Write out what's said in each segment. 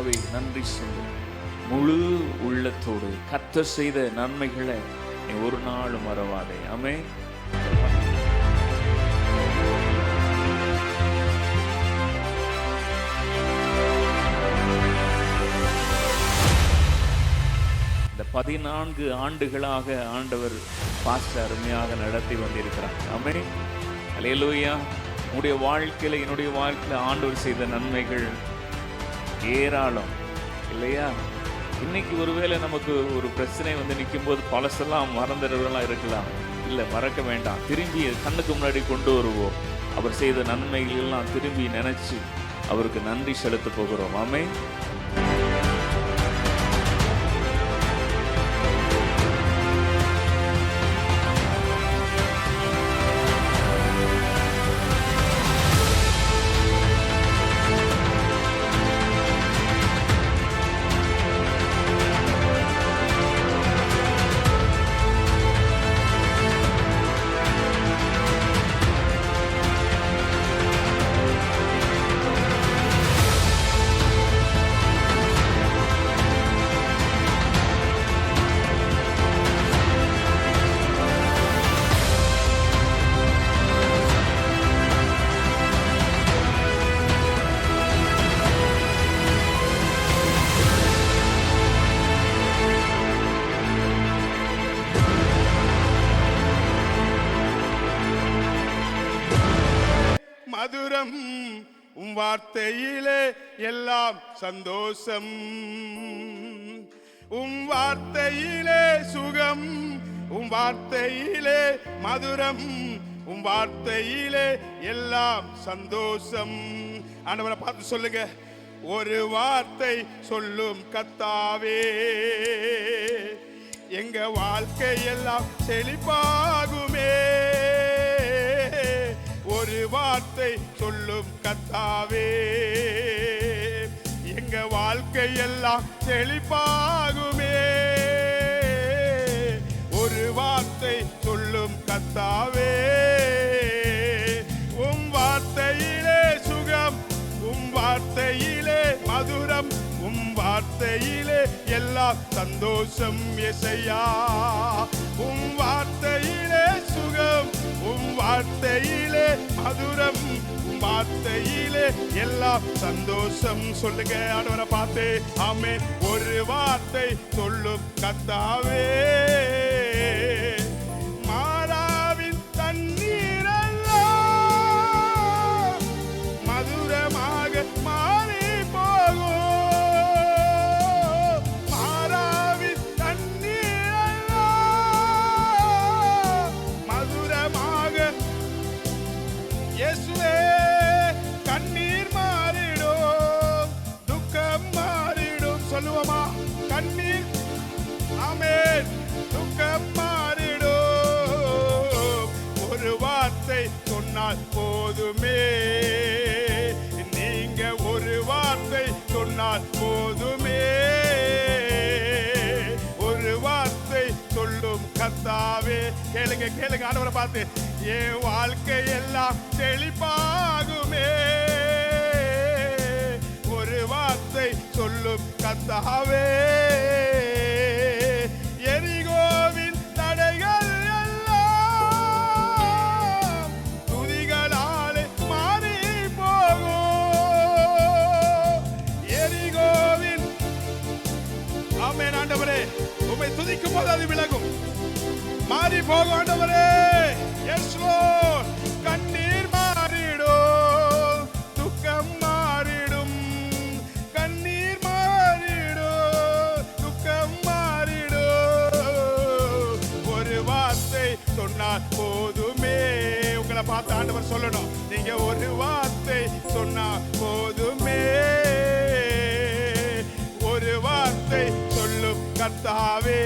கர்த்தாவே நன்றி சொல்லு. முழு உள்ளத்தோடு கர்த்தர் செய்த நன்மைகளை நீ ஒரு நாளும் மறவாதே. ஆமென். இந்த 14 ஆண்டுகளாக ஆண்டவர் பாஸ்டர் அருமையாக நடத்தி வந்திருக்கிறார். ஆமென். அல்லேலூயா. உன்னுடைய வாழ்க்கையில என்னுடைய வாழ்க்கையில ஆண்டவர் செய்த நன்மைகள் ஏராளம் இல்லையா? இன்னைக்கு ஒருவேளை நமக்கு ஒரு பிரச்சனை வந்து நிற்கும் போது பழசெல்லாம் மறந்துடுறதெல்லாம் இருக்கலாம். இல்லை, மறக்க வேண்டாம். திரும்பி கண்ணுக்கு முன்னாடி கொண்டு வருவோம். அவர் செய்த நன்மைகள் எல்லாம் திரும்பி நினைச்சு அவருக்கு நன்றி செலுத்த போகிறோம். ஆமென். மதுரம் உம் வார்த்தையிலே எல்லாம் சந்தோஷம், உம் வார்த்தையிலே சுகம், உம் வார்த்தையிலே மதுரம், உம் வார்த்தையிலே எல்லாம் சந்தோஷம். ஆண்டவரை பார்த்து சொல்லுங்க, ஒரு வார்த்தை சொல்லும் கர்த்தாவே, எங்க வாழ்க்கை எல்லாம் செழிப்பாகுமே. ஒரு வார்த்தை சொல்லும் கர்த்தாவே, எங்க வாழ்க்கை எல்லாம் செழிப்பாகுமே. ஒரு வார்த்தை சொல்லும் கர்த்தாவே, உம் வார்த்தையிலே சுகம், உம் வார்த்தையிலே மதுரம், உம் வார்த்தையிலே எல்லாம் சந்தோஷம். இயேசையா, உம் வார்த்தையிலே சுகம், உம் வார்த்தையிலே மதுரம், உம் வார்த்தையிலே எல்லாம் சந்தோஷம். சொல்லுங்க ஆண்டவரை பார்த்து. ஆமென். ஒரு வார்த்தை சொல்லும் கர்த்தாவே, மாறாவின் தண்ணீரெல்லாம் மதுரமாக மாறி போகும். மாறாவின் தண்ணீரெல்லாம் மதுரமாக, இயேசுவே, கண்ணீர் மாறிடும், துக்கம் மாறிடும். சொல்லுவோமா? கண்ணீர், ஆமென், துக்கம் மாறிடும். ஒரு வார்த்தை சொன்னால் போதுமே, நீங்க ஒரு வார்த்தை சொன்னால் போதுமே. ஒரு வார்த்தை சொல்லும் கர்த்தாவே. கேளுங்க கேளுங்க ஆண்டவரை பார்த்து. என் வாழ்க்கை எல்லாம் செழிப்பாகுமே. ஒரு வார்த்தை சொல்லும் கர்த்தாவே, எரிகோவின் தடைகள் எல்லாம் துதிகளாலே மாறி போகும். எரிகோவின், ஆமென். ஆண்டவரே, உம்மை துதிக்கும் போது அது விலகும், மாறி போகும். ஆண்டவரே, எஸ் லார்ட். கண்ணீர் மாறிடும், துக்கம் மாறிடும். கண்ணீர் மாறிடும், துக்கம் மாறிடும். ஒரு வார்த்தை சொன்னால் போதுமே. உங்களை பார்த்து ஆண்டவர் சொல்லணும், நீங்க ஒரு வார்த்தை சொன்னா போதுமே. ஒரு வார்த்தை சொல்லும் கர்த்தாவே,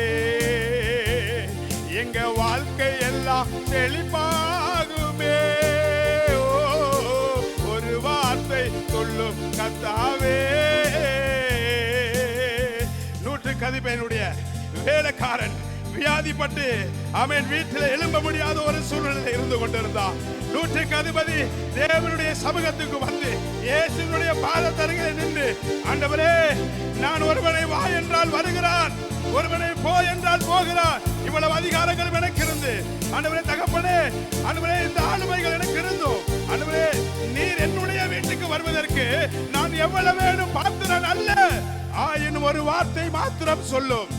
எங்க வாழ்க்கை எல்லாம் செழிப்பாகுமே. ஒரு வார்த்தை சொல்லும் கர்த்தாவே. நூற்றுக்கு அதிபதியினுடைய வேலைக்காரன் வியாதிப்பட்டு ஆமென் வீட்டில் எழும்ப முடியாத ஒரு சூழ்நிலை இருந்து கொண்டிருந்தான். 100க்கு அதிபதி தேவனுடைய சமூகத்துக்கு வந்து இயேசுவினுடைய பாதத்தருகில் நின்று, ஆண்டவரே, நான் ஒருவனை வா என்றால் வருகிறான், ஒருவனை போ என்றால் போகிறான், இவ்வளவு அதிகாரங்கள் எனக்கு இருந்து, ஆண்டவரே தகப்பனே, ஆண்டவரே இந்த ஆளுமைகள் எனக்கு இருந்தும், ஆண்டவரே நீர் என்னுடைய வீட்டுக்கு வருவதற்கு நான் எவ்வளவு வேணும் பாத்திரன் அல்ல, ஆயினும் ஒரு வார்த்தை மாத்திரம் சொல்லும்,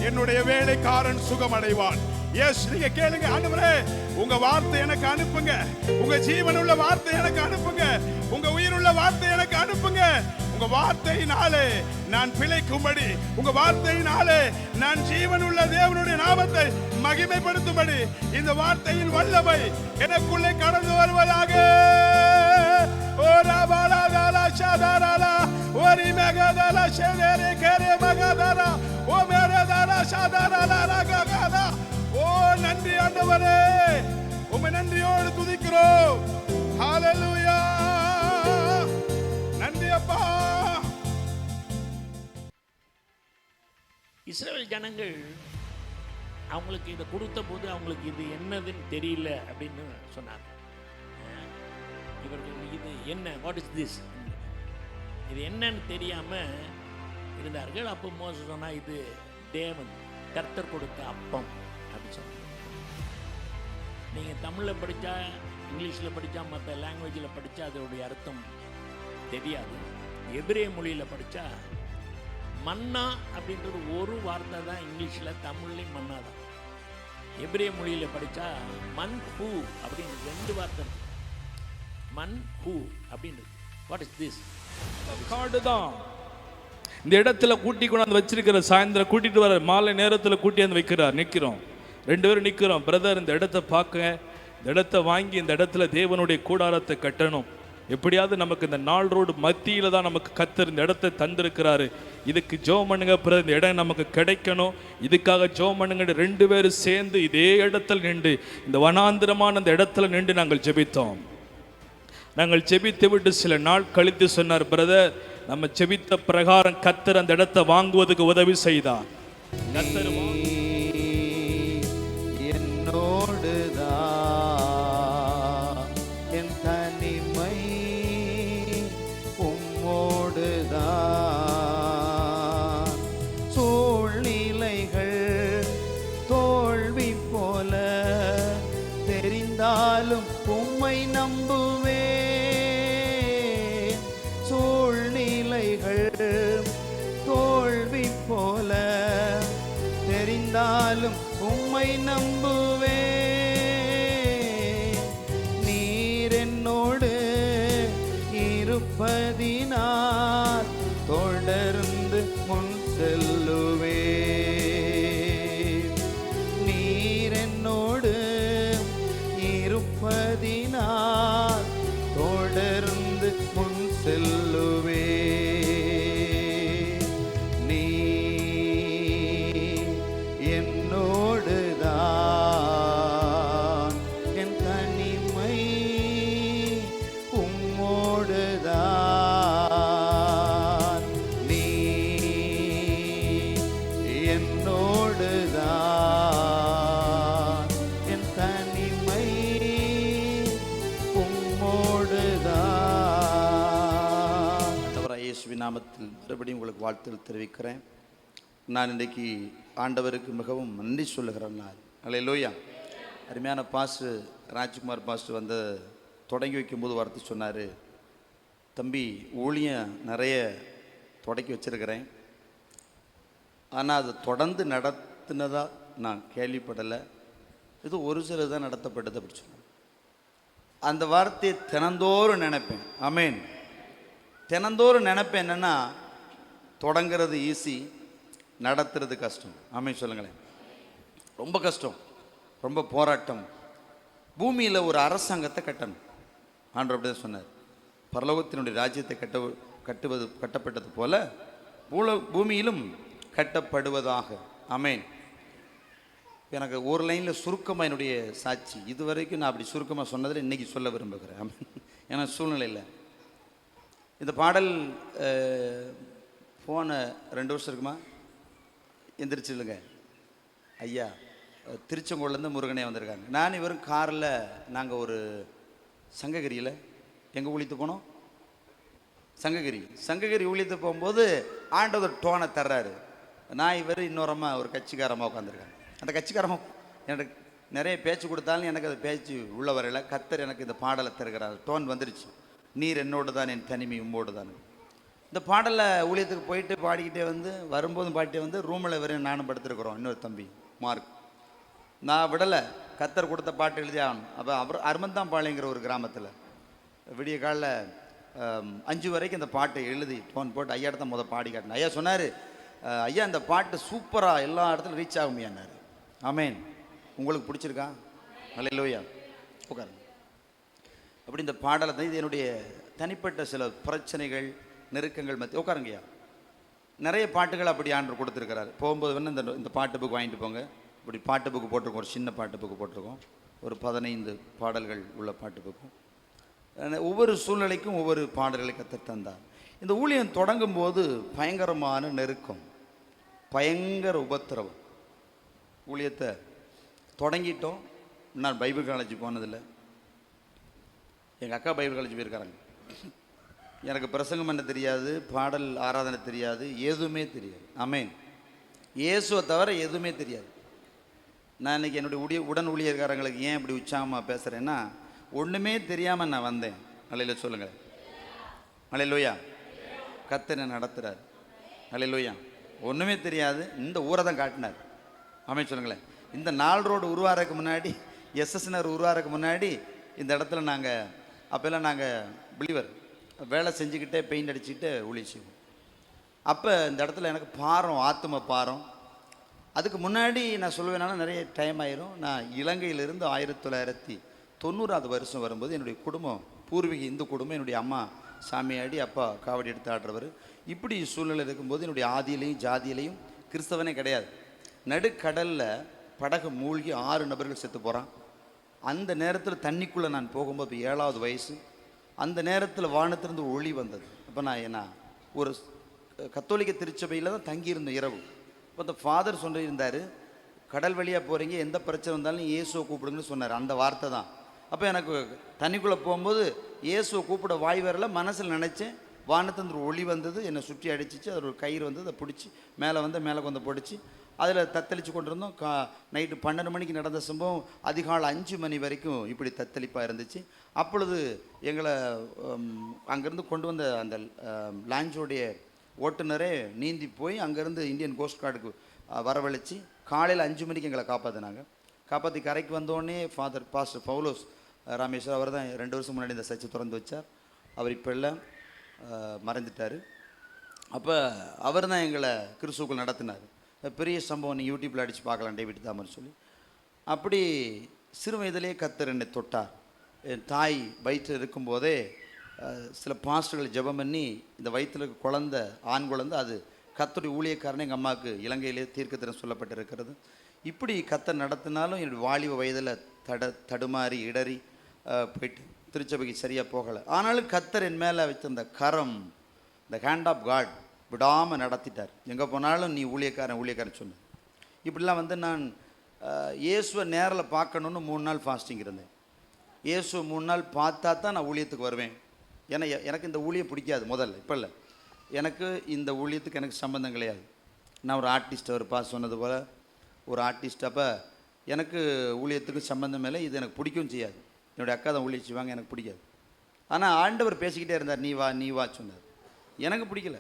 என்னுடைய வேலைக்காரன் சுகமடைவான். எஸ், நீங்க கேளுங்க, ஆண்டவரே உங்க வார்த்தை எனக்கு அனுப்புங்க, உங்க ஜீவனுள்ள வார்த்தை எனக்கு அனுப்புங்க, உங்க உயிருள்ள வார்த்தை எனக்கு அனுப்புங்க. உங்க வார்த்தையினாலே நான் பிழைக்கும்படி, உங்க வார்த்தையினாலே நான் ஜீவனுள்ள தேவனுடைய நாமத்தை மகிமைப்படுத்தும்படி இந்த வார்த்தையின் வல்லமை எனக்குள்ளே கடந்து வருவதாக. ஓ ராபாலா தாலா ஷாதாராலா ஓரி மெகதாலா ஷேதேரே கேரே மகதாரா ஓ மேரதாலா ஷாதாராலா ரககாதா. ஓ நன்றி ஆண்டவரே, உம்மை நன்றியோடு துதிக்கிறோம். ஹalleluya, நன்றி அப்பா. இஸ்ரவேல் ஜனங்கள் அவங்களுக்கு இதை கொடுத்த போது அவங்களுக்கு இது என்னதுன்னு தெரியல அப்படின்னு சொன்னாங்க. இவர்கள் இது என்ன, வாட் இஸ் திஸ், இது என்னன்னு தெரியாம இருந்தார்கள். அப்போ மோசஸ் சொன்னா, இது தேவன் கர்த்தர் கொடுத்த அப்பம் அப்படின்னு சொன்னாங்க. நீங்கள் தமிழில் படித்தா, இங்கிலீஷில் படித்தா, மற்ற லாங்குவேஜில் படித்தா அதோடைய அர்த்தம் தெரியாது. எபிரேய மொழியில் படித்தா மன்னா அப்படின்றது ஒரு வார்த்தை தான், இங்கிலீஷில் தமிழ்லேயும் மன்னா தான். எபிரேய மொழியில் படித்தா மன் ஹூ அப்படின்னு 2 வார்த்தை இருக்கு. மன் ஹூ அப்படின்றது வாட் இஸ் திஸ் காடு தான். இந்த இடத்துல கூட்டி கொண்டாந்து வச்சிருக்கிற, சாயந்தரம் கூட்டிட்டு வர, மாலை நேரத்தில் கூட்டியாந்து வைக்கிறார். நிற்கிறோம், 2 பேரும் நிற்கிறோம். பிரதர், இந்த இடத்த பார்க்க, இந்த இடத்த வாங்கி இந்த இடத்துல தேவனுடைய கூடாரத்தை கட்டணும். எப்படியாவது நமக்கு இந்த 4 ரோடு மத்தியில் தான் நமக்கு கர்த்தர் இந்த இடத்தை தந்திருக்கிறாரு. இதுக்கு ஜெபம் பண்ணுங்க பிரதர், இந்த இடம் நமக்கு கிடைக்கணும், இதுக்காக ஜெபம் பண்ணுங்க. 2 பேரும் சேர்ந்து இதே இடத்துல நின்று, இந்த வனாந்திரமான அந்த இடத்துல நின்று நாங்கள் ஜெபித்தோம். நாங்கள் ஜெபித்து விட்டு சில நாள் கழித்து சொன்னார், பிரதர், நம்ம ஜெபித்த பிரகாரம் கர்த்தர் அந்த இடத்தை வாங்குவதற்கு உதவி செய்தார். கர்த்தர் என்னோடுதான், என் தனிமை உம்மோடுதான். சூழ்நிலைகள் தோல்வி போல தெரிந்தாலும் உம்மை நம்புவேன். சூழ்நிலைகள் தோல்வி போல தெரிந்தாலும் உம்மை நம்புவேன். நீர் என்னோடு இருப்பதினால் தொடர்ந்து முன் செல்லுவேன். நீர் என்னோடு இருப்பதினால் தொடர்ந்து முன் செல்லுவேன். நீ என்னோடுதான், என் தனிமை உம்மோடுதான். நீ என்னோடுதான், என் தனிமை உம்மோடுதான். ஆண்டவராகிய இயேசுவின் நாமத்தில் மறுபடியும் உங்களுக்கு வாழ்த்துக்கள் தெரிவிக்கிறேன். நான் இன்றைக்கு ஆண்டவருக்கு மிகவும் நன்றி சொல்லுகிறேன். நான் அல்லேலூயா. அருமையான பாஸ்டர் ராஜ்குமார் பாஸ்டர் வந்து தொடங்கி வைக்கும்போது வார்த்தை சொன்னார், தம்பி ஊழியம் நிறைய தொடக்கி வச்சிருக்கிறேன், ஆனால் அது தொடர்ந்து நடத்தினதாக நான் கேள்விப்படலை, இது ஒரு சிலர் தான் நடத்தப்பட்டது அப்படி சொன்னார். அந்த வார்த்தையை தினந்தோறும் நினைப்பேன். ஆமேன். தினந்தோறும் நினைப்பேன். என்னென்னா, தொடங்கிறது ஈஸி, நடத்துறது கஷ்டம். ஆமேன் சொல்லுங்களேன். ரொம்ப கஷ்டம், ரொம்ப போராட்டம். பூமியில் ஒரு அரசாங்கத்தை கட்டணும். ஆண்டவர் அப்படி தான் சொன்னார். பரலோகத்தினுடைய ராஜ்யத்தை கட்டப்பட்டது போல பூமியிலும் கட்டப்படுவதாக. ஆமேன். எனக்கு ஒரு லைனில் சுருக்கமாக என்னுடைய சாட்சி, இதுவரைக்கும் நான் அப்படி சுருக்கமாக சொன்னதில் இன்றைக்கி சொல்ல விரும்புகிறேன். ஆமேன். ஏன்னா சூழ்நிலையில் இந்த பாடல் போன 2 வருஷம் இருக்குமா, எந்திரிச்சு இல்லைங்க, ஐயா திருச்செங்கோல்லேருந்து முருகனே வந்திருக்காங்க. நான் இவரும் காரில் நாங்கள் ஒரு சங்ககிரியில் எங்கே ஊழித்து போனோம், சங்ககிரி ஊழித்து போகும்போது ஆண்டவர் டோனை தர்றாரு. நான் இவர் இன்னொரம்மா ஒரு கட்சிக்காரமாக உட்காந்துருக்காங்க. அந்த கட்சிக்காரமாக எனக்கு நிறைய பேச்சு கொடுத்தாலும் எனக்கு அது பேச்சு உள்ள வரையில. கர்த்தர் எனக்கு இந்த பாடலை தருகிறார். டோன் வந்துருச்சு, நீர் என்னோடு தான் என் தனிமை உம்மோடு தான். இந்த பாடலை ஊழியத்துக்கு போயிட்டு பாடிக்கிட்டே வந்து வரும்போதும் பாடிட்டே வந்து ரூமில் வரையும் நானும் படுத்துருக்குறோம். இன்னொரு தம்பி மார்க். நான் விடலை, கர்த்தர் கொடுத்த பாட்டு எழுதி ஆகணும். அப்போ அவர் அருமந்தாம்பாளையங்கிற ஒரு கிராமத்தில் விடிய காலில் 5 வரைக்கும் இந்த பாட்டை எழுதி டோன் போட்டு ஐயாட்ட தான் பாடி காட்டினேன். ஐயா சொன்னார், ஐயா இந்த பாட்டு சூப்பராக எல்லா இடத்துலையும் ரீச் ஆகுமையானார். ஆமேன். உங்களுக்கு பிடிச்சிருக்கா? அல்லேலூயா. உட்காருங்க. அப்படி இந்த பாடலை தான் இது என்னுடைய தனிப்பட்ட சில பிரச்சனைகள் நெருக்கங்கள் மத்திய உட்காருங்கய்யா. நிறைய பாட்டுகள் அப்படி ஆண்டவர் கொடுத்துருக்கிறார். போகும்போது வேணால் இந்த பாட்டு புக் வாங்கிட்டு போங்க. இப்படி பாட்டு புக்கு போட்டிருக்கோம், ஒரு சின்ன பாட்டு புக்கு போட்டிருக்கோம், ஒரு 15 பாடல்கள் உள்ள பாட்டு புக்கும். ஒவ்வொரு சூழ்நிலைக்கும் ஒவ்வொரு பாடல்களை கற்றுத் தந்தார். இந்த ஊழியம் தொடங்கும் போது பயங்கரமான நெருக்கம், பயங்கர உபத்திரவம். ஊழியத்தை தொடங்கிட்டோம். நான் பைபிள் காலேஜ் போனதில்லை, எங்கள் அக்கா பைபிள் காலேஜ் போயிருக்காங்க. எனக்கு பிரசங்கம் பண்ண தெரியாது, பாடல் ஆராதனை தெரியாது, எதுவுமே தெரியாது. ஆமேன். இயேசுவை தவிர எதுவுமே தெரியாது. நான் இன்றைக்கி என்னுடைய உடன் ஊழியர்காரங்களுக்கு ஏன் இப்படி உற்சாகமாக பேசுகிறேன்னா, ஒன்றுமே தெரியாமல் நான் வந்தேன். அல்லேலூயா சொல்லுங்கள். அல்லேலூயா. கர்த்தர் என்னை நடத்துகிறார். அல்லேலூயா. ஒன்றுமே தெரியாது, இந்த ஊரை தான் காட்டினார். ஆமென் சொல்லுங்களேன். இந்த 4 ரோடு உருவாகிறதுக்கு முன்னாடி, எஸ்எஸ் நகர் உருவாகிறதுக்கு முன்னாடி இந்த இடத்துல நாங்கள் அப்போல்லாம் நாங்கள் பிலீவர் வேலை செஞ்சுக்கிட்டே பெயிண்ட் அடிச்சுக்கிட்டு ஊழிச்சுவோம். அப்போ இந்த இடத்துல எனக்கு பாரம், ஆத்தும பாரம். அதுக்கு முன்னாடி நான் சொல்லுவேனாலும் நிறைய டைம் ஆயிரும். நான் இலங்கையிலிருந்து 1990 வருஷம் வரும்போது என்னுடைய குடும்பம், பூர்வீக இந்து குடும்பம், என்னுடைய அம்மா சாமியாடி, அப்பா காவடி எடுத்து ஆடுறவர். இப்படி சூழ்நிலை இருக்கும்போது என்னுடைய ஆதியிலையும் ஜாதியிலையும் கிறிஸ்தவனே கிடையாது. நடுக்கடலில் படகு மூழ்கி 6 நபர்கள் செத்து போகிறான். அந்த நேரத்தில் தண்ணிக்குள்ளே நான் போகும்போது 7வது வயசு. அந்த நேரத்தில் வானத்திலிருந்து ஒளி வந்தது. அப்போ நான் ஒரு கத்தோலிக்க திருச்சபையில் தான் தங்கியிருந்தேன் இரவு. இப்போ அந்த ஃபாதர் சொல்லியிருந்தார், கடல் வழியாக போகிறீங்க, எந்த பிரச்சனை வந்தாலும் இயேசுவை கூப்பிடுங்கன்னு சொன்னார். அந்த வார்த்தை தான். அப்போ எனக்கு தண்ணிக்குள்ளே போகும்போது இயேசுவை கூப்பிட வாய் வரல, மனசில் நினச்சேன். வானத்திலிருந்து ஒளி வந்தது, என்னை சுற்றி அடிச்சிச்சு. அதில் ஒரு கயிறு வந்து அதை பிடிச்சி மேலே கொண்டு பிடிச்சி அதில் தத்தளித்து கொண்டிருந்தோம். நைட்டு 12 மணிக்கு நடந்த சம்பவம் அதிகாலை 5 மணி வரைக்கும் இப்படி தத்தளிப்பாக இருந்துச்சு. அப்பொழுது எங்களை அங்கேருந்து கொண்டு வந்த அந்த லாஞ்சோடைய ஓட்டுநரே நீந்தி போய் அங்கேருந்து இந்தியன் கோஸ்ட் கார்டுக்கு வரவழைச்சி காலையில் 5 மணிக்கு எங்களை காப்பாற்றி கரைக்கு வந்தோடனே பாஸ்டர் பவுலோஸ் ராமேஸ்வர், அவர் தான் 2 வருஷம் முன்னாடி இந்த சர்ச்சை திறந்து வச்சார். அவர் இப்போ எல்லாம் மறைந்துட்டார். அப்போ அவர் தான் எங்களை கிறிஸ்துவுக்குள் நடத்தினார். பெரிய சம்பவம், நீங்கள் யூடியூப்பில் அடித்து பார்க்கலாம், டேவிட் தாமர் சொல்லி. அப்படி சிறு வயதிலே கர்த்தர் என்னை தொட்டார். என் தாய் வயிற்றில் இருக்கும்போதே சில பாஸ்டர்கள் ஜெபம் பண்ணி இந்த வயிற்றில் இருக்க குழந்தை, ஆண் குழந்தை, அது கர்த்தருடைய ஊழியக்காரனே எங்கள் அம்மாவுக்கு இலங்கையிலே தீர்க்கதரிசனம் சொல்லப்பட்டிருக்கிறது. இப்படி கர்த்தர் நடத்தினாலும் என்னுடைய வாலிப வயதில் தடுமாறி இடறி போயிட்டு திருச்சபைக்கு சரியாக போகலை. ஆனாலும் கர்த்தர் என் மேலே வைத்திருந்த கரம், இந்த ஹேண்ட் ஆஃப் காட் விடாமல் நடத்திட்டார். எங்கே போனாலும் நீ ஊழியக்காரன் சொன்னேன். இப்படிலாம் வந்து நான் இயேசுவை நேரில் பார்க்கணுன்னு 3 நாள் ஃபாஸ்டிங் இருந்தேன். இயேசுவை 3 நாள் பார்த்தா தான் நான் ஊழியத்துக்கு வருவேன். ஏன்னா எனக்கு இந்த ஊழியம் பிடிக்காது முதல்ல, இப்போ இல்லை. எனக்கு இந்த ஊழியத்துக்கு எனக்கு சம்பந்தம் கிடையாது. நான் ஒரு ஆர்டிஸ்ட், ஒரு பாஸ் சொன்னது போல் ஒரு ஆர்டிஸ்ட். அப்போ எனக்கு ஊழியத்துக்கு சம்பந்தம் இல்லை, இது எனக்கு பிடிக்கவும் செய்யாது. என்னுடைய அக்கா தான் ஊழியம் செய்வாங்க, எனக்கு பிடிக்காது. ஆனால் ஆண்டவர் பேசிக்கிட்டே இருந்தார், நீ வா சொன்னார். எனக்கு பிடிக்கல,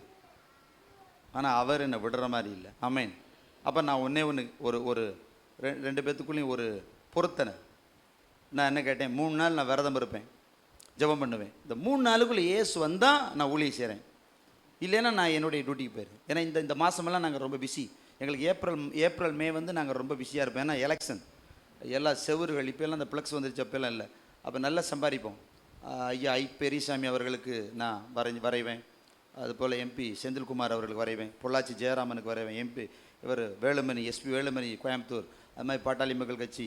ஆனால் அவர் என்னை விடுற மாதிரி இல்லை. ஆமேன். அப்போ நான் ஒரு 2 பேத்துக்குள்ளேயும் ஒரு பொருத்தனை. நான் என்ன கேட்டேன், 3 நாள் நான் விரதம் இருப்பேன், ஜெபம் பண்ணுவேன். இந்த 3 நாளுக்குள்ளே இயேசு வந்தால் நான் ஊழியம் செய்கிறேன், இல்லைன்னா நான் என்னுடைய டியூட்டிக்கு போயிடுறேன். ஏன்னா இந்த மாதமெல்லாம் நாங்கள் ரொம்ப பிஸி. எங்களுக்கு ஏப்ரல் மே வந்து நாங்கள் ரொம்ப பிஸியாக இருப்போம். ஏன்னா எலெக்ஷன், எல்லா செவறுகள் இப்போல்லாம் அந்த ப்ளக்ஸ் வந்துருச்சு, அப்போல்லாம் இல்லை. அப்போ நல்லா சம்பாதிப்போம். ஐயா பெரியசாமி அவர்களுக்கு நான் வரைவேன். அதுபோல் எம்பி செந்தில்குமார் அவர்களுக்கு வரைவேன். பொள்ளாச்சி ஜெயராமனுக்கு வரைவேன். எம்பி இவர் வேலுமணி, எஸ்பி வேலுமணி கோயம்புத்தூர். அது மாதிரி பாட்டாளி மக்கள் கட்சி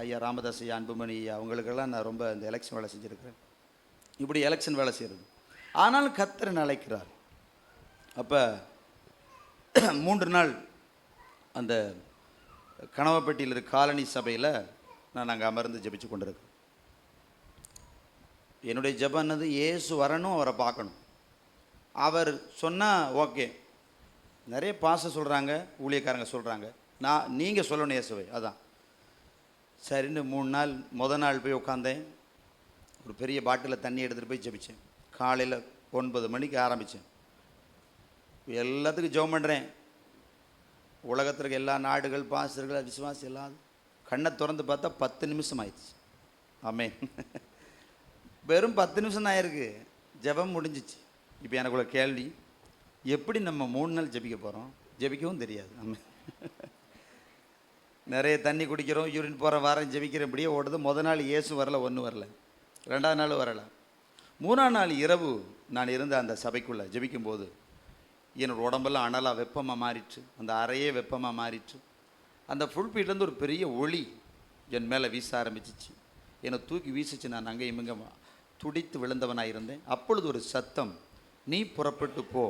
ஐயா ராமதாஸ் ஐயா, அன்புமணி ஐயா, அவங்களுக்கெல்லாம் நான் ரொம்ப இந்த எலெக்ஷன் வேலை செஞ்சுருக்கிறேன். இப்படி எலெக்ஷன் வேலை செய்கிறது. ஆனாலும் கர்த்தர் அழைக்கிறார். அப்போ 3 நாள் அந்த கனவப்பட்டியில் இருக்க காலனி சபையில் நான் அங்கே அமர்ந்து ஜெபிச்சு கொண்டிருக்கேன். என்னுடைய ஜெபம் என்னது, இயேசு வரணும், அவரை பார்க்கணும். அவர் சொன்னால் ஓகே. நிறைய பாச சொல்கிறாங்க, ஊழியக்காரங்க சொல்கிறாங்க, நீங்கள் சொல்லணும் இயேசுவை. அதான் சரின்னு 3 நாள் முதல் நாள் போய் உட்காந்தேன். ஒரு பெரிய பாட்டிலில் தண்ணி எடுத்துகிட்டு போய் ஜெபித்தேன். காலையில் 9 மணிக்கு ஆரம்பித்தேன். எல்லாத்துக்கும் ஜெபம் பண்ணுறேன். உலகத்தில் இருக்க எல்லா நாடுகள், பாஸ்டர்கள், விசுவாசி எல்லாம் கண்ணை திறந்து பார்த்தா 10 நிமிஷம் ஆயிடுச்சு. ஆமென். வெறும் 10 நிமிஷம் தான் ஆயிருக்கு, ஜெபம் முடிஞ்சிச்சு. இப்போ எனக்குள்ள கேள்வி, எப்படி நம்ம 3 நாள் ஜெபிக்க போகிறோம்? ஜெபிக்கவும் தெரியாது. ஆமென். நிறைய தண்ணி குடிக்கிறோம், யூரின் போகிற வாரம் ஜெபிக்கிறேன், இப்படியே ஓடுது. முதல் நாள் இயேசு வரல, ஒன்றும் வரல. 2ஆவது நாள் வரலை. 3ஆம் நாள் இரவு நான் இருந்த அந்த சபைக்குள்ளே ஜெபிக்கும்போது என்னோடய உடம்பெல்லாம் அனலாக வெப்பமாக மாறிட்டு, அந்த அறையே வெப்பமாக மாறிட்டு, அந்த ஃபுல்பீட்லேருந்து ஒரு பெரிய ஒளி என் மேலே வீச ஆரம்பிச்சிச்சு. என்னை தூக்கி வீசிச்சு. நான் அங்கே இவங்க துடித்து விழுந்தவனாக இருந்தேன். அப்பொழுது ஒரு சத்தம், நீ புறப்பட்டு போ,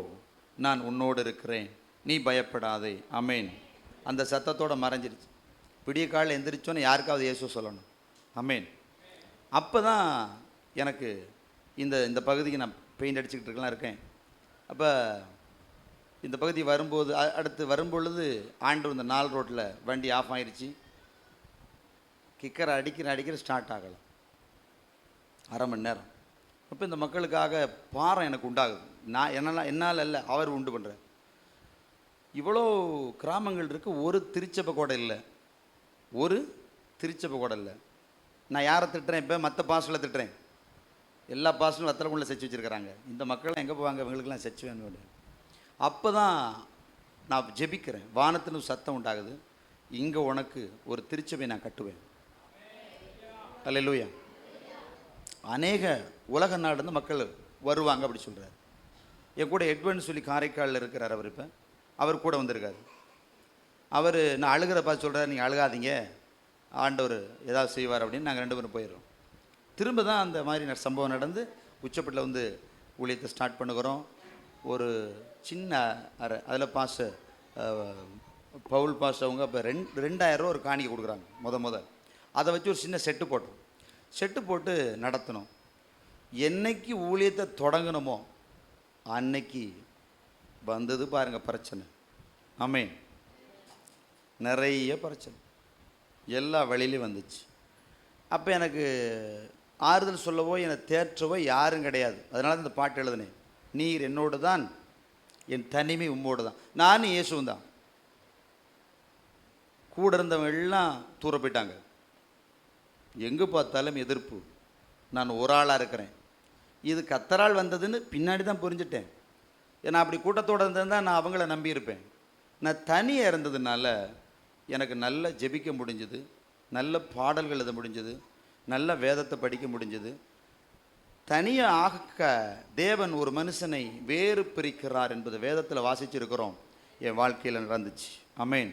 நான் உன்னோடு இருக்கிறேன், நீ பயப்படாதே. ஆமென். அந்த சத்தத்தோடு மறைஞ்சிருச்சு. விடிய காலையில் எந்திரிச்சோன்னு யாருக்காவது இயேசு சொல்லணும். ஆமென். அப்போ தான் எனக்கு இந்த பகுதிக்கு நான் பெயிண்ட் அடிச்சுக்கிட்டு இருக்கேன். அப்போ இந்த பகுதி வரும்போது, அடுத்து வரும்பொழுது ஆண்டு இந்த 4 ரோட்டில் வண்டி ஆஃப் ஆயிடுச்சு. கிக்கரை அடிக்கிற ஸ்டார்ட் ஆகலாம், அரை மணி நேரம். அப்போ இந்த மக்களுக்காக பாரம் எனக்கு உண்டாகுது. நான் என்னால் அல்ல, அவர் உண்டு பண்ணுறார். இவ்வளோ கிராமங்கள் இருக்குது, ஒரு திருச்சபை கூட இல்லை, ஒரு திருச்சபை கூட இல்லை. நான் யாரை திட்டுறேன்? இப்போ மற்ற பாஸ்டில் திட்டுறேன். எல்லா பாஸ்டிலும் வத்தலக்குள்ளே செச்சு வச்சுருக்கிறாங்க. இந்த மக்கள்லாம் எங்கே போவாங்க? இவங்களுக்கெல்லாம் செச்சு வேணும். அப்போ தான் நான் ஜெபிக்கிறேன். வானத்திலும் சத்தம் உண்டாகுது, இங்கே உனக்கு ஒரு திருச்சபை நான் கட்டுவேன். அல்லேலூயா. அநேக உலக நாடுந்து மக்கள் வருவாங்க அப்படி சொல்கிறார். என் கூட எட்வன் சொல்லி காரைக்காலில் இருக்கிறார். அவர் இப்போ அவர் கூட வந்திருக்காரு. அவர் நான் அழுகிற பார்த்து சொல்கிறார், நீங்கள் அழுகாதீங்க, ஆண்டவர் ஏதாவது செய்வார் அப்படின்னு. நாங்கள் 2 பேரும் போயிடுறோம். திரும்ப தான் அந்த மாதிரி சம்பவம் நடந்து உச்சப்பட்டில் வந்து ஊழியத்தை ஸ்டார்ட் பண்ணுகிறோம். ஒரு சின்ன அறை, அதில் பவுல் பாஸ் அவங்க இப்போ 2000 ரூபா ஒரு காணிக்கை கொடுக்குறாங்க. முத அதை வச்சு ஒரு சின்ன செட்டு போட்டு நடத்தணும். என்னைக்கு ஊழியத்தை தொடங்கணுமோ அன்னைக்கு வந்தது பாருங்கள் பிரச்சனை. ஆமென். நிறைய பிரச்சனை எல்லா வழியிலையும் வந்துச்சு. அப்போ எனக்கு ஆறுதல் சொல்லவோ என்னை தேற்றவோ யாரும் கிடையாது. அதனால தான் இந்த பாட்டு எழுதினேன். நீர் என்னோடு தான், என் தனிமை உம்மோடு தான். நானும் இயேசுவும் தான். கூட இருந்தவங்க எல்லாம் தூர போயிட்டாங்க. எங்கே பார்த்தாலும் எதிர்ப்பு. நான் ஒரு ஆளாக இருக்கிறேன். இது கத்தரால் வந்ததுன்னு பின்னாடி தான் புரிஞ்சுட்டேன். ஏன்னா அப்படி கூட்டத்தோடு இருந்திருந்தால் நான் அவங்கள நம்பியிருப்பேன். நான் தனியாக இருந்ததுனால எனக்கு நல்ல ஜெபிக்க முடிஞ்சுது, நல்ல பாடல்கள் எழுத முடிஞ்சது, நல்ல வேதத்தை படிக்க முடிஞ்சது. தனியாக ஆக தேவன் ஒரு மனுஷனை வேறு பிரிக்கிறார் என்பது வேதத்தில் வாசிச்சிருக்கிறோம். என் வாழ்க்கையில் நடந்துச்சு. ஆமென்.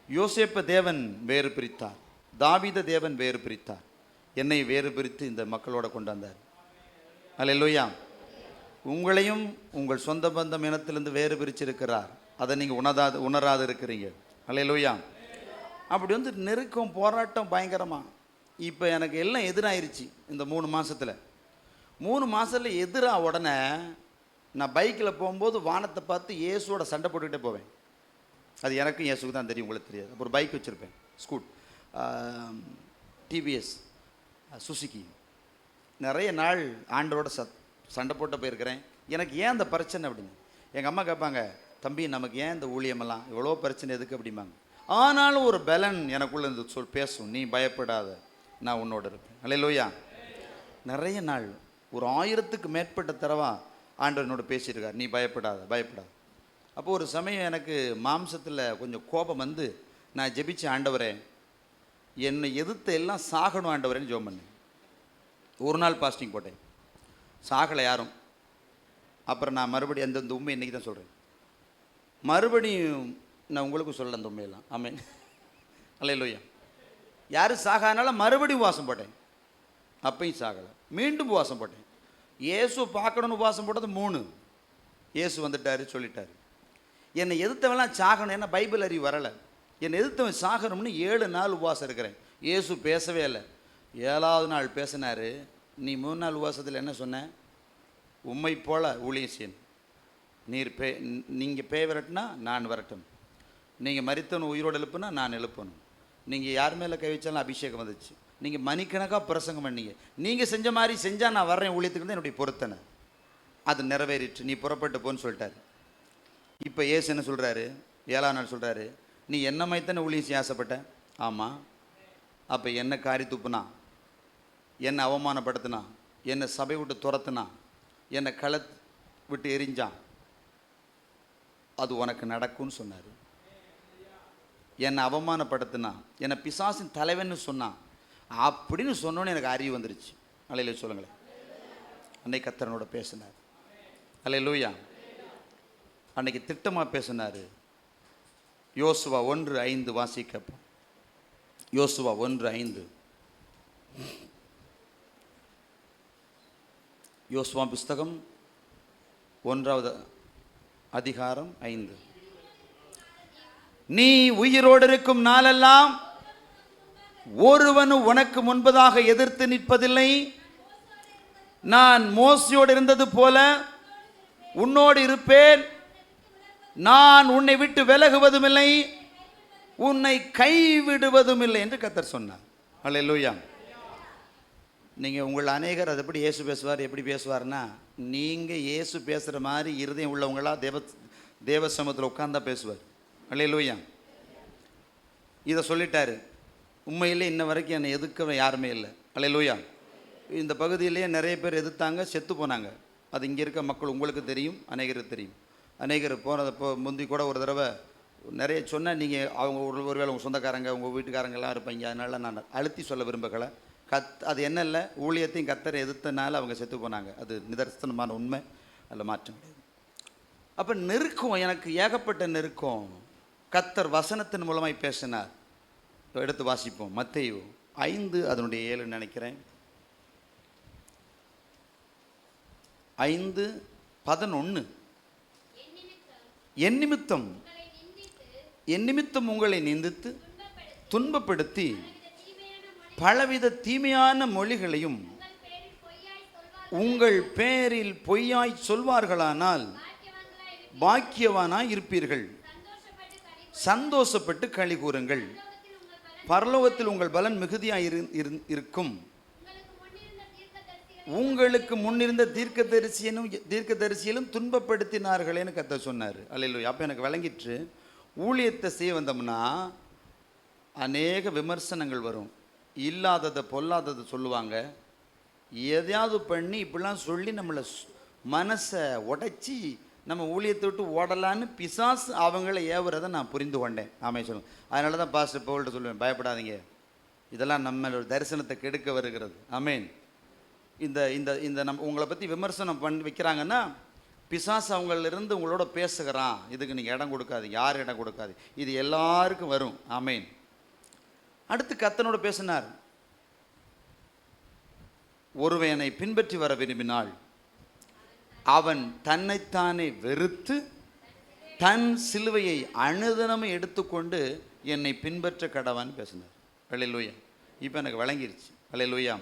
யோசேப்பை தேவன் வேறு பிரித்தார், தாவீதை தேவன் வேறு பிரித்தார், என்னை வேறு பிரித்து இந்த மக்களோட கொண்டு வந்தார். அல்லேலூயா. உங்களையும் உங்கள் சொந்த பந்தம் இனத்திலிருந்து வேறு பிரிச்சிருக்கிறார். அதை நீங்கள் உணராது இருக்கிறீங்க. அல்லேலூயா. அப்படி வந்து நெருக்கம், போராட்டம் பயங்கரமாக. இப்போ எனக்கு எல்லாம் எதிராயிருச்சு. இந்த 3 மாதத்தில் 3 மாதத்தில் எதிராக உடனே நான் பைக்கில் போகும்போது வானத்தை பார்த்து இயேசுவோட சண்டை போட்டுக்கிட்டே போவேன். அது எனக்கும் இயேசுக்கு தான் தெரியும், உங்களுக்கு தெரியாது. அப்போ ஒரு பைக் வச்சுருப்பேன், டிவிஎஸ் சுசுக்கி. நிறைய நாள் ஆண்டோட சண்டை போட்டு போயிருக்கிறேன். எனக்கு ஏன் அந்த பிரச்சனை அப்படின்னு எங்கள் அம்மா கேட்பாங்க, தம்பி நமக்கு ஏன் இந்த ஊழியமெல்லாம் இவ்வளோ பிரச்சனை எதுக்கு அப்படிம்பாங்க. ஆனாலும் ஒரு பலன் எனக்குள்ளே இருந்து பேசும், நீ பயப்படாத, நான் உன்னோட இருப்பேன். அல்லேலூயா. நிறைய நாள் ஒரு 1000க்கு மேற்பட்ட தடவை ஆண்டவர் என்னோட பேசியிருக்கார், நீ பயப்படாத. அப்போது ஒரு சமயம் எனக்கு மாம்சத்தில் கொஞ்சம் கோபம் வந்து நான் ஜெபிச்ச, ஆண்டவரே என்னை எதிர்த்து எல்லாம் சாகணும் ஆண்டவரேன்னு ஜெபம் பண்ணேன். ஒரு நாள் பாஸ்டிங் போட்டேன், சாகலை யாரும். அப்புறம் நான் மறுபடியும் அந்த உண்மை இன்றைக்கி தான் சொல்கிறேன். மறுபடியும் நான் உங்களுக்கும் சொல்ல அந்த உண்மையெல்லாம். ஆமென். அல்லேலூயா. யாரும் சாகாதனால மறுபடியும் உபவாசம் போட்டேன். அப்பையும் சாகலை. மீண்டும் உபவாசம் போட்டேன். இயேசு பார்க்கணுன்னு உபவாசம் போட்டது 3. இயேசு வந்துட்டார், சொல்லிட்டார். என்னை எதிர்த்தவெல்லாம் சாகணும். ஏன்னா பைபிள் அறிவு வரலை. என்னை எதிர்த்தவன் சாகணும்னு 7 நாள் உபவாசம் இருக்கிறேன். இயேசு பேசவே இல்லை. 7வது நாள் பேசினார். நீ 3 நாள் உபவாசத்தில் என்ன சொன்ன? உம்மை போல ஊழியம் செய்யணும். நீங்கள் பேய் விரட்டினா நான் விரட்டணும், நீங்கள் மரித்தவன் உயிரோடு எழுப்புனா நான் எழுப்பணும், நீங்கள் யார் மேலே கை வச்சாலும் அபிஷேகம் வந்துச்சு, நீங்கள் மணிக்கணக்காக பிரசங்கம் பண்ணீங்க, நீங்கள் செஞ்ச மாதிரி செஞ்சால் நான் வர்றேன் ஊழியத்துக்கு தான் என்னுடைய பொருத்தனை. அது நிறைவேறிட்டு நீ புறப்பட்டு போன்னு சொல்லிட்டாரு. இப்போ ஏசு என்ன சொல்கிறாரு? 7ஆம் நாள் சொல்கிறாரு, நீ என்ன மைத்தானே ஊழியம் செய்ய ஆசைப்பட்ட? ஆமாம். அப்போ என்ன காரி துப்புனா, என்னை அவமானப்படுத்தினா, என்னை சபை விட்டு துரத்துனா, என்னை களை விட்டு எரிஞ்சான், அது உனக்கு நடக்கும்னு சொன்னார். என்னை அவமானப்படுத்தினா, என்னை பிசாசின் தலைவன்னு சொன்னான். அப்படின்னு சொன்னோன்னு எனக்கு அறிவு வந்துருச்சு. அல்லேலூயா சொல்லுங்களேன். அன்னைக்கு கர்த்தரோட பேசினார். அல்லேலூயா. அன்னைக்கு திட்டமாக பேசினார். யோசுவா 1:5 வாசிக்கப்போம். யோசுவா 1:5. யோசுவா புஸ்தகம் 1வது அதிகாரம் 5. நீ உயிரோடு இருக்கும் நாளெல்லாம் ஒருவனும் உனக்கு முன்பதாக எதிர்த்து நிற்பதில்லை. நான் மோசேயோடு இருந்தது போல உன்னோடு இருப்பேன். நான் உன்னை விட்டு விலகுவதும் இல்லை, உன்னை கைவிடுவதும் இல்லை என்று கர்த்தர் சொன்னார். அல்லேலூயா. நீங்கள் உங்கள் அநேகர் அது எப்படி இயேசு பேசுவார், எப்படி பேசுவார்னா, நீங்கள் இயேசு பேசுகிற மாதிரி இருதயம் உள்ளவங்களா தேவ சமூகத்தில் உட்கார்ந்தா பேசுவார். அல்லேலூயா. இதை சொல்லிட்டாரு. உண்மையிலே இன்ன வரைக்கும் என்னை எதிர்க்க யாருமே இல்லை. அல்லேலூயா. இந்த பகுதியிலேயே நிறைய பேர் எதிர்த்தாங்க, செத்து போனாங்க. அது இங்கே இருக்க மக்கள் உங்களுக்கு தெரியும், அநேகருக்கு தெரியும். அநேகர் போனதப்போ முந்தி கூட ஒரு தடவை நிறைய சொன்னால் நீங்கள் அவங்க ஒருவேளை உங்கள் சொந்தக்காரங்க உங்கள் வீட்டுக்காரங்கெல்லாம் இருப்பீங்க. அதனால் நான் அழுத்தி சொல்ல விரும்பலை. அது என்ன இல்லை, ஊழியத்தையும் கர்த்தரை எதிர்த்தனால அவங்க செத்து போனாங்க. அது நிதர்சனமான உண்மை, அதில் மாற்றம் கிடையாது. அப்போ நெருக்கம், எனக்கு ஏகப்பட்ட நெருக்கம். கர்த்தர் வசனத்தின் மூலமாய் பேசினார். எடுத்து வாசிப்போம். மத்தேயு 5 அதனுடைய 7 நினைக்கிறேன். 5:11. என் நிமித்தம் உங்களை நிந்தித்து துன்பப்படுத்தி பலவித தீமையான மொழிகளையும் உங்கள் பேரில் பொய்யாய் சொல்வார்களானால் பாக்கியவானாய் இருப்பீர்கள். சந்தோஷப்பட்டு களி கூறுங்கள், பரலோகத்தில் உங்கள் பலன் மிகுதியாய் இருக்கும். உங்களுக்கு முன்னிருந்த தீர்க்கதரிசியிலும் துன்பப்படுத்தினார்களேன்னு கர்த்தர் சொன்னார். அல்லேலூயா. அப்போ எனக்கு விளங்கிட்டு, ஊழியத்தை செய்ய வந்தோம்னா அநேக விமர்சனங்கள் வரும். இல்லாததை பொல்லாததை சொல்லுவாங்க. எதையாவது பண்ணி இப்படிலாம் சொல்லி நம்மளை மனசை உடைச்சி நம்ம ஊழியத்தை விட்டு ஓடலான்னு பிசாசு அவங்கள ஏவுறதை நான் புரிந்து கொண்டேன். ஆமே சொல்லுவேன். அதனால தான் பாஸ்டர் பவுல்கிட்ட சொல்லுவேன், பயப்படாதீங்க, இதெல்லாம் நம்மளோட தரிசனத்தை கெடுக்க வருகிறது. ஆமேன். இந்த இந்த இந்த நம்ம உங்களை பற்றி விமர்சனம் பண்ணி வைக்கிறாங்கன்னா பிசாசு அவங்களிருந்து உங்களோட பேசுகிறான். இதுக்கு நீங்கள் இடம் கொடுக்காது, யார் இடம் கொடுக்காது, இது எல்லாருக்கும் வரும். ஆமேன். அடுத்து கர்த்தனோட பேசினார். ஒருவனை பின்பற்றி வர விரும்பினால் அவன் தன்னைத்தானே வெறுத்து தன் சிலுவையை அனுதினமும் எடுத்துக்கொண்டு என்னை பின்பற்ற கடவான்னு பேசினார். அல்லேலூயா. இப்போ எனக்கு விளங்கிருச்சு. அல்லேலூயா.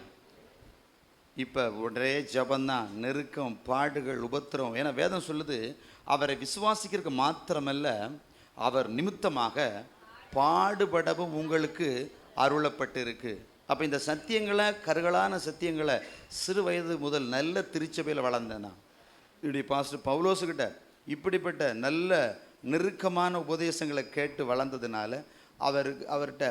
இப்போ ஒரே ஜபந்தான், நெருக்கம், பாடுகள், உபத்திரம். ஏன்னா வேதம் சொல்லுது, அவரை விசுவாசிக்கிறதுக்கு மாத்திரமல்ல, அவர் நிமித்தமாக பாடுபடவும் உங்களுக்கு அருளப்பட்டிருக்கு. அப்போ இந்த சத்தியங்களை, கருகலான சத்தியங்களை சிறு வயது முதல் நல்ல திருச்சபையில் வளர்ந்தேன். இப்படி பாஸ்டர் பவுலோசுக்கிட்ட இப்படிப்பட்ட நல்ல நெருக்கமான உபதேசங்களை கேட்டு வளர்ந்ததுனால, அவர்கிட்ட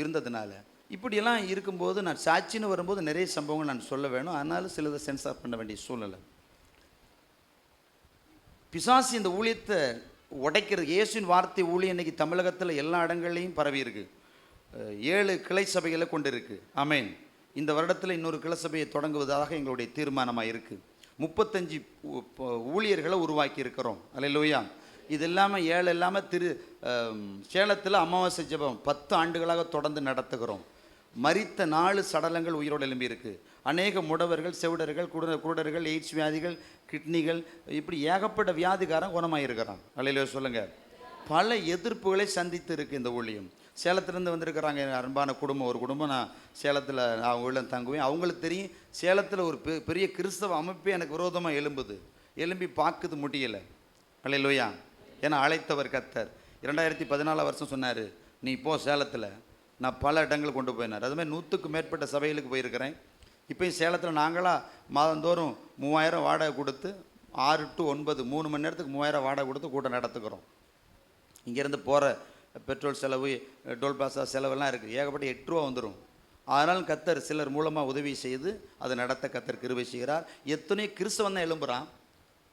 இருந்ததுனால, இப்படியெல்லாம் இருக்கும்போது நான் சாட்சின்னு வரும்போது நிறைய சம்பவங்கள் நான் சொல்ல வேணும். அதனால சிலதை சென்சார் பண்ண வேண்டிய சூழ்நிலை. பிசாசு இந்த ஊழியத்தை உடைக்கிறது. இயேசுவின் வார்த்தை ஊழியம் இன்னைக்கு தமிழகத்தில் எல்லா இடங்கள்லையும் பரவி இருக்கு. 7 கிளை சபைகளை கொண்டு இருக்கு. ஆமேன். இந்த வருடத்தில் இன்னொரு கிளை சபையை தொடங்குவதாக எங்களுடைய தீர்மானமாக இருக்குது. 35 ஊழியர்களை உருவாக்கி இருக்கிறோம். அல்லேலூயா. இது இல்லாமல் 7 இல்லாமல் சேலத்தில் அமாவாசை ஜெபம் 10 ஆண்டுகளாக தொடர்ந்து நடத்துகிறோம். மரித்த 4 சடலங்கள் உயிரோடு எழும்பி இருக்கு. அநேக முடவர்கள், செவிடர்கள், குருடர்கள், எய்ட்ஸ் வியாதிகள், கிட்னிகள், இப்படி ஏகப்பட்ட வியாதிகாரம் குணமாக இருக்கிறான். அல்லேலூயா சொல்லுங்க. பல எதிர்ப்புகளை சந்தித்து இருக்கு இந்த ஊழியம். சேலத்திலேருந்து வந்திருக்கிறாங்க அன்பான குடும்பம், ஒரு குடும்பம். நான் சேலத்தில் அவங்க உள்ள தங்குவேன். அவங்களுக்கு தெரியும் சேலத்தில் ஒரு பெரிய கிறிஸ்தவ அமைப்பே எனக்கு விரோதமாக எழும்பி பார்க்குது முடியலை. அல்லேலூயா. ஏன்னா அழைத்தவர் கர்த்தர். 2014 வருஷம் சொன்னார், நீ போ சேலத்தில், நான் பல இடங்கள் கொண்டு போயினார். அதுமாதிரி 100க்கும் மேற்பட்ட சபைகளுக்கு போயிருக்கிறேன். இப்போயும் சேலத்தில் நாங்களாக மாதந்தோறும் 3000 வாடகை கொடுத்து 6 to 9 3 மணி நேரத்துக்கு 3000 வாடகை கொடுத்து கூட்டம் நடத்துக்கிறோம். இங்கேருந்து போகிற பெட்ரோல் செலவு, டோல் பாஸா செலவெல்லாம் இருக்குது, ஏகப்பட்ட 8 ரூபா வந்துடும். அதனால் கர்த்தர் சிலர் மூலமாக உதவி செய்து அதை நடத்த கர்த்தர் கிருபை செய்கிறார். எத்தனையோ கிறிஸ்தவன் தான் எழும்புகிறான்,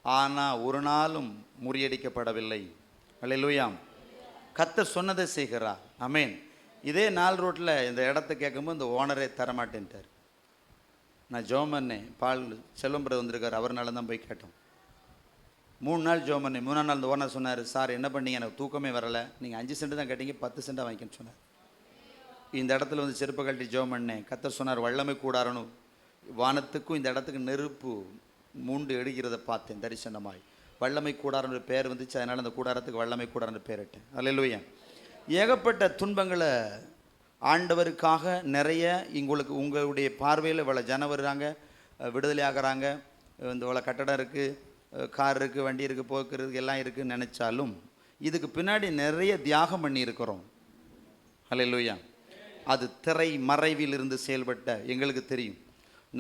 ஆனால் ஒரு நாளும் முறியடிக்கப்படவில்லை. அல்லேலூயா. கர்த்தர் சொன்னதை செய்கிறார். ஆமென். இதே 4 ரோட்டில் இந்த இடத்த கேட்கும்போது இந்த ஓனரே தரமாட்டேன்ட்டார். நான் ஜோமன்னே பால் செல்வம்புரை வந்திருக்கார், அவர்னால தான் போய் கேட்டோம். 3 நாள் ஜோமன்னே. 3ஆம் நாள் இந்த ஓனர் சொன்னார், சார் என்ன பண்ணீங்க, எனக்கு தூக்கமே வரலை, நீங்கள் 5 சென்ட் தான் கேட்டீங்க, 10 சென்ட்டாக வாங்கிக்கன்னு சொன்னார். இந்த இடத்துல வந்து செருப்பை கழட்டி ஜோமன்னே. கர்த்தர் சொன்னார், வல்லமை கூடாரணும், வானத்துக்கும் இந்த இடத்துக்கு நெருப்பு மூண்டு எடுக்கிறத பார்த்தேன் தரிசனமாய். வல்லமை கூடாரன்ற பேர் வந்துச்சு, அதனால் அந்த கூடாரத்துக்கு வல்லமை கூடாரன்ற பேரிட்டேன். அல்லேலூயா. ஏகப்பட்ட துன்பங்களை ஆண்டவருக்காக நிறைய உங்களுடைய பார்வையில் இவ்வளோ ஜனம் வர்றாங்க, விடுதலை ஆகிறாங்க, இந்த இவ்வளோ கட்டடம் இருக்குது, கார் இருக்குது, வண்டி இருக்குது, போக்குறதுக்கு எல்லாம் இருக்குதுன்னு நினச்சாலும் இதுக்கு பின்னாடி நிறைய தியாகம் பண்ணியிருக்கிறோம். அல்லேலூயா. அது திரை மறைவில் இருந்து செயல்பட்ட எங்களுக்கு தெரியும்.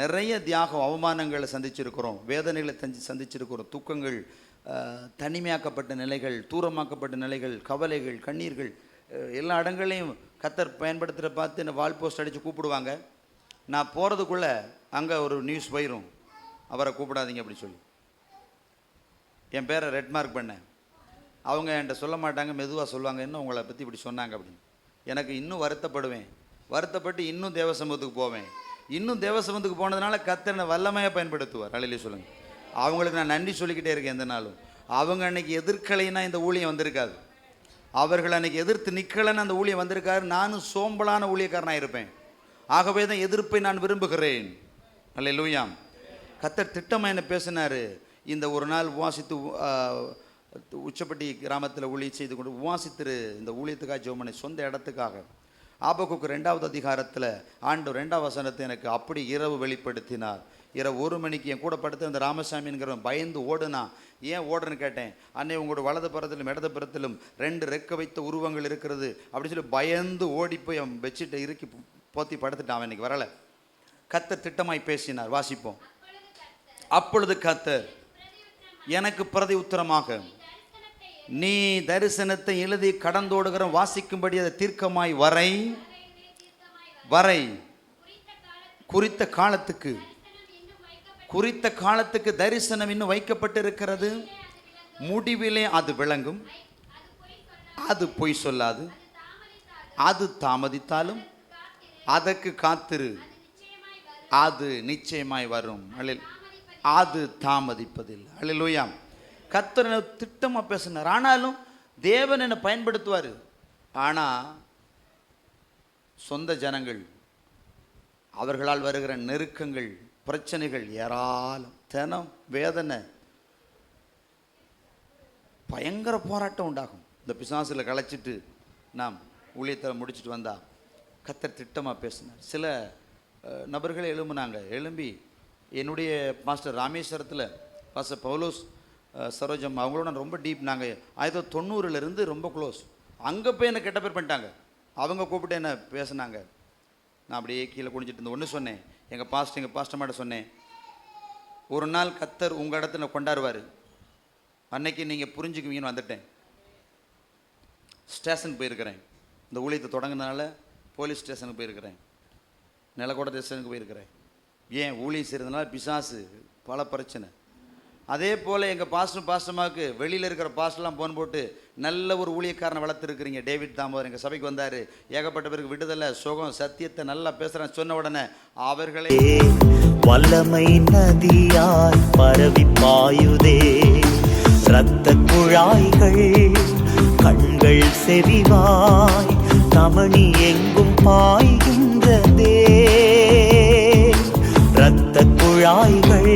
நிறைய தியாகம், அவமானங்களை சந்திச்சிருக்கிறோம், வேதனைகளை சந்திச்சிருக்கிறோம், துக்கங்கள், தனிமையாக்கப்பட்ட நிலைகள், தூரமாக்கப்பட்ட நிலைகள், கவலைகள், கண்ணீர்கள், எல்லா இடங்களையும் கர்த்தர் பயன்படுத்துகிற பார்த்து என்னை வால் போஸ்ட் அடித்து கூப்பிடுவாங்க. நான் போகிறதுக்குள்ளே அங்கே ஒரு நியூஸ் போயிடும், அவரை கூப்பிடாதீங்க அப்படி சொல்லி. என் பேரை ரெட் மார்க் பண்ணேன். அவங்க என்கிட்ட சொல்ல மாட்டாங்க, மெதுவாக சொல்லுவாங்க, இன்னும் உங்களை பற்றி இப்படி சொன்னாங்க அப்படின்னு. எனக்கு இன்னும் வருத்தப்படுவேன், வருத்தப்பட்டு இன்னும் தேவசமூகத்துக்கு போவேன். இன்னும் தேவசமூகத்துக்கு போனதுனால கர்த்தர் என்னை வல்லமையாக பயன்படுத்துவார். அல்லேலூயா சொல்லுங்கள். அவங்களுக்கு நான் நன்றி சொல்லிக்கிட்டே இருக்கேன் எந்த நாளும். அவங்க அன்னைக்கு எதிர்க்கலைன்னா இந்த ஊழியம் வந்திருக்காது. அவர்கள் அன்னைக்கு எதிர்த்து நிற்கலைன்னு அந்த ஊழியம் வந்திருக்காரு. நானும் சோம்பலான ஊழியக்காரனாக இருப்பேன். ஆகவே தான் எதிர்ப்பை நான் விரும்புகிறேன். அல்லேலூயா. கர்த்தர் திட்டமாக என்ன பேசினார். இந்த ஒரு நாள் உவாசித்து உச்சப்பட்டி கிராமத்தில் ஊழியம் செய்து கொண்டு உவாசித்திரு, இந்த ஊழியத்துக்காக ஜெபம் சொந்த இடத்துக்காக. ஆபகுக்கு 2வது அதிகாரத்தில் ஆண்டவர் 2ஆம் வசனத்தை எனக்கு அப்படி இரவு வெளிப்படுத்தினார். இரவு 1 மணிக்கு என் கூட படுத்து அந்த ராமசாமிங்கிறவன் பயந்து ஓடுனா. ஏன் ஓடுன்னு கேட்டேன். அன்னை உங்களோட வலது புறத்திலும் இடது புறத்திலும் 2 ரெக்க வைத்த உருவங்கள் இருக்கிறது அப்படி சொல்லி பயந்து ஓடி போய் அவன் பெட்ஷீட்டை இறுக்கி போத்தி படுத்துட்டான். அவன் இன்னைக்கு வரலை. கர்த்தர் திட்டமாய் பேசினார். வாசிப்போம். அப்பொழுது கர்த்தர் எனக்கு பிரதி உத்தரமாக, நீ தரிசனத்தை எழுதி கடந்தோடுகிற வாசிக்கும்படி அதை தீர்க்கமாய் வரை குறித்த காலத்துக்கு தரிசனம் இன்னும் வைக்கப்பட்டிருக்கிறது. முடிவிலே அது விளங்கும், அது பொய் சொல்லாது. அது தாமதித்தாலும் அதற்கு காத்திரு, அது நிச்சயமாய் வரும். அது தாமதிப்பதில்லை. அல்லேலூயா. கர்த்தர் திட்டமாக பேசினார். ஆனாலும் தேவன் என்னை பயன்படுத்துவார். ஆனால் சொந்த ஜனங்கள், அவர்களால் வருகிற நெருக்கங்கள், பிரச்சனைகள் ஏராளம், தினம் வேதனை, பயங்கர போராட்டம் உண்டாகும். இந்த பிசாசில் களைச்சிட்டு நாம் ஊழியத்தை முடிச்சுட்டு வந்தா கர்த்தர் திட்டமாக பேசினார். சில நபர்கள் எழும்பி என்னுடைய மாஸ்டர் ராமேஸ்வரத்தில் பாஸ்டர் பவுலோஸ் சரோஜம் அவங்களோட ரொம்ப டீப். நாங்கள் 1990 ரொம்ப க்ளோஸ். அங்கே போய் என்னை கெட்ட பேர் பண்ணிட்டாங்க. அவங்க கூப்பிட்டு என்ன பேசினாங்க. நான் அப்படியே கீழே குடிஞ்சிட்டு இருந்தேன். ஒன்று சொன்னேன், எங்கள் பாஸ்டர்மாட்ட சொன்னேன், ஒரு நாள் கர்த்தர் உங்கள் இடத்துல கொண்டாடுவார், அன்னைக்கு நீங்கள் புரிஞ்சுக்குவீங்கன்னு வந்துட்டேன். ஸ்டேஷன் போயிருக்கிறேன். இந்த ஊழியத்தை தொடங்கினால போலீஸ் ஸ்டேஷனுக்கு போயிருக்கிறேன், நிலக்கோட்டை ஸ்டேஷனுக்கு போயிருக்கிறேன். ஏன் ஊழியம் செய்கிறதுனால பிசாசு பல பிரச்சனை. அதே போல் எங்கள் பாஸ்டர்மாவுக்கு வெளியில் இருக்கிற பாஸ்டர்லாம் போன் போட்டு நல்ல ஒரு ஊழியக்காரனை வளர்த்துருக்குறீங்க. டேவிட் தாமோதர் எங்கள் சபைக்கு வந்தார். ஏகப்பட்ட பேருக்கு விடுதலை, சுகம், சத்தியத்தை நல்லா பேசுகிறேன் சொன்ன உடனே அவர்களே வல்லமை நதியாய் பரவி பாயுதே. இரத்த குழாய்கள் கண்கள் செறிவாய் தமணி எங்கும் பாய்கின்றதே. இரத்த குழாய்கள்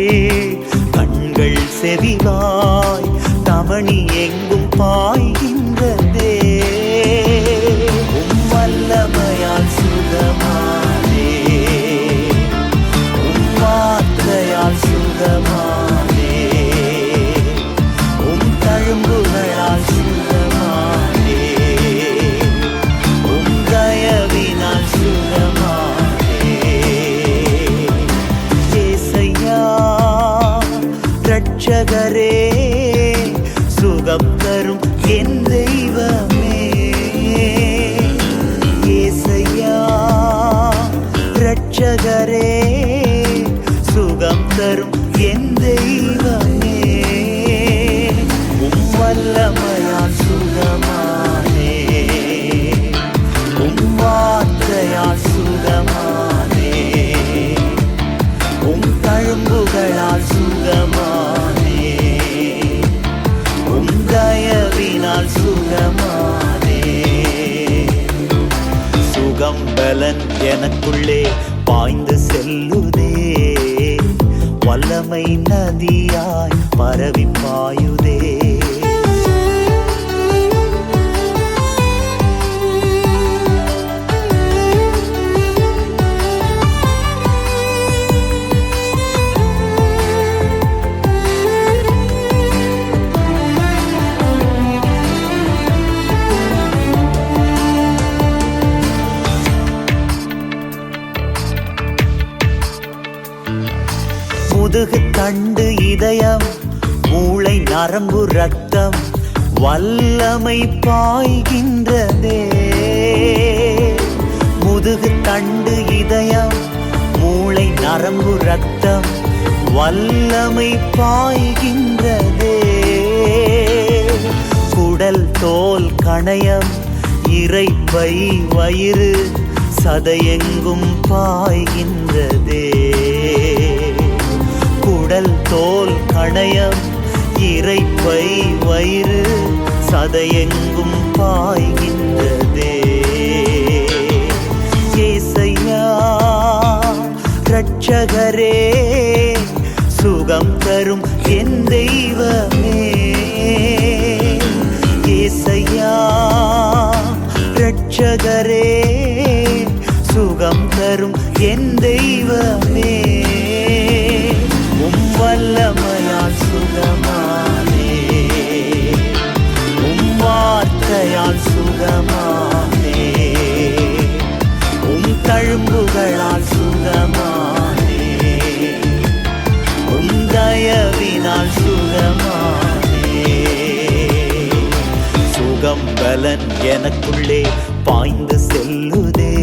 கண்கள் செறிவாய் தமணி எங்கும் பாய்கின்றதே. சுகம் பலன் எனக்குள்ளே பாய்ந்து செல்லுதே, வல்லமை நதியாய் பரவி பாயுதே. முதுகு தண்டு இதயம் மூளை நரம்பு ரத்தம் வல்லமை பாய்கின்றதே. முதுகு தண்டு இதயம் மூளை நரம்பு ரத்தம் வல்லமை பாய்கின்றதே. குடல் தோல் கணையம் இரைப்பை வயிறு சதையெங்கும் பாய்கின்றதே. குடல் தோல் கணையம் இரைப்பை வயிறு சதையெங்கும் பாய்கின்றதே. ஏசையா இரட்சகரே, சுகம் தரும் என் தெய்வமே. ஏசையா இரட்சகரே, சுகம் தரும் என் தெய்வமே. வல்லமையால் சுகமானே, வார்த்தையால் சுகமானே, தழும்புகளால் சுகமானே, தயவினால் சுகமானே. சுகம் பலன் எனக்குள்ளே பாய்ந்து செல்லுதே,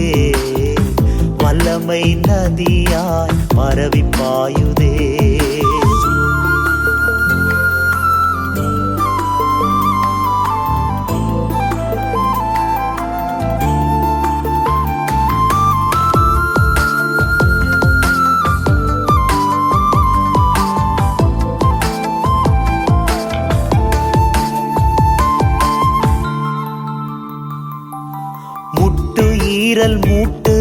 வல்லமை நதியாய் பரவி பாயுதே. ஈரல் மூட்டு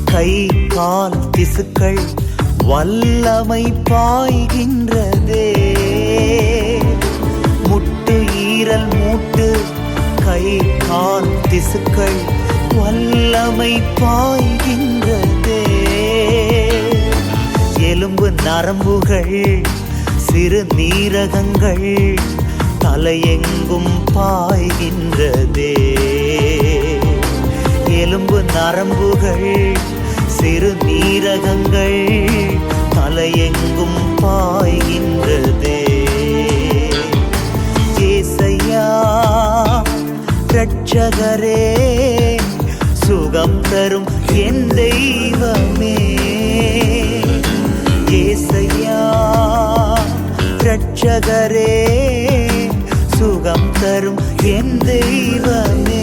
கை கால் திசுக்கள் வல்லமை பாய்கின்றதே. முட்டு ஈரல் மூட்டு கை கால் திசுக்கள் வல்லமை பாய்கின்றதே. எலும்பு நரம்புகள் சிறு நீரகங்கள் தலையெங்கும் பாய்கின்றதே. எலும்பு நரம்புகள் சிறு நீரகங்கள் தலையெங்கும் பாய்கின்றதே. ஏசையா இரட்சகரே, சுகம் தரும் என் தெய்வமே. ஏசையா இரட்சகரே, சுகம் தரும் என் தெய்வமே.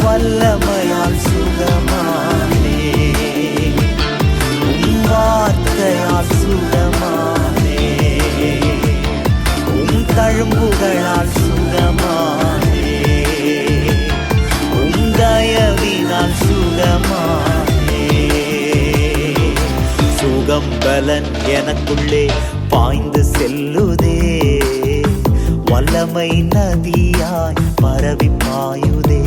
வல்லமையால் சுகமானே, வார்த்தையால் சுகமானே, தழும்புகளால் சுகமானே, தயவினால் சுகமானே. சுகம் பலன் எனக்குள்ளே பாய்ந்து செல்லுதே, வல்லமை நதியாய் பரவி பாயுதே.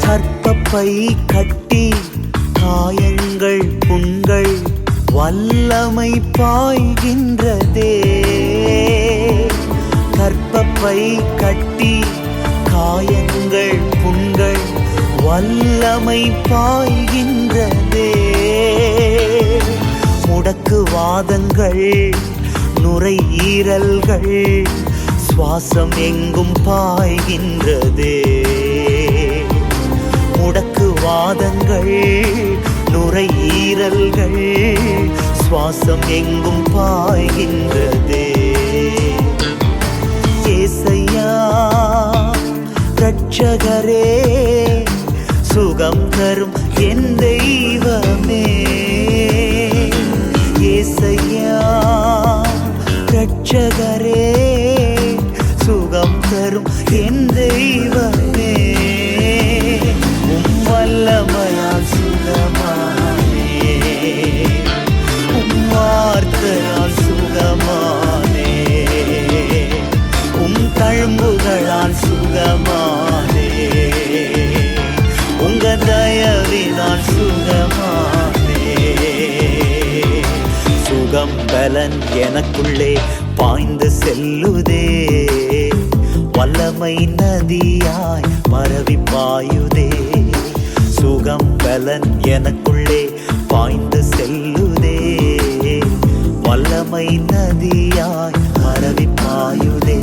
கற்பப்பை கட்டி காயங்கள் புண்கள் வல்லமை பாய்கின்றதே. கற்பப்பை கட்டி காயங்கள் புண்கள் வல்லமை பாய்கின்றதே. முடக்குவாதங்கள் நுரையீரல்கள் சுவாசம் எங்கும் பாய்கின்றதே. முடக்குவாதங்கள் நுரையீரல்கள் சுவாசம் எங்கும் பாய்கின்றதே. ஏசையா ரட்சகரே, சுகம் தரும் என் தெய்வமே. ஏசையா ரட்சகரே, சுகம் தரும் என் தெய்வமே. உம் வல்லமையால் சுகமானே, உம் வார்த்தையால் சுகமானே, உம் தழும்புகளால் சுகமானே, உங்க தயவினால் சுகமானே. சுகம் பலன் எனக்குள்ளே பாய்ந்து செல்லுதே, வல்லமை நதியாய் மரவி பாயுதே. சுகம் பலன் எனக்குள்ளே பாய்ந்து செல்லுதே, வல்லமை நதியாய் மரவி பாயுதே.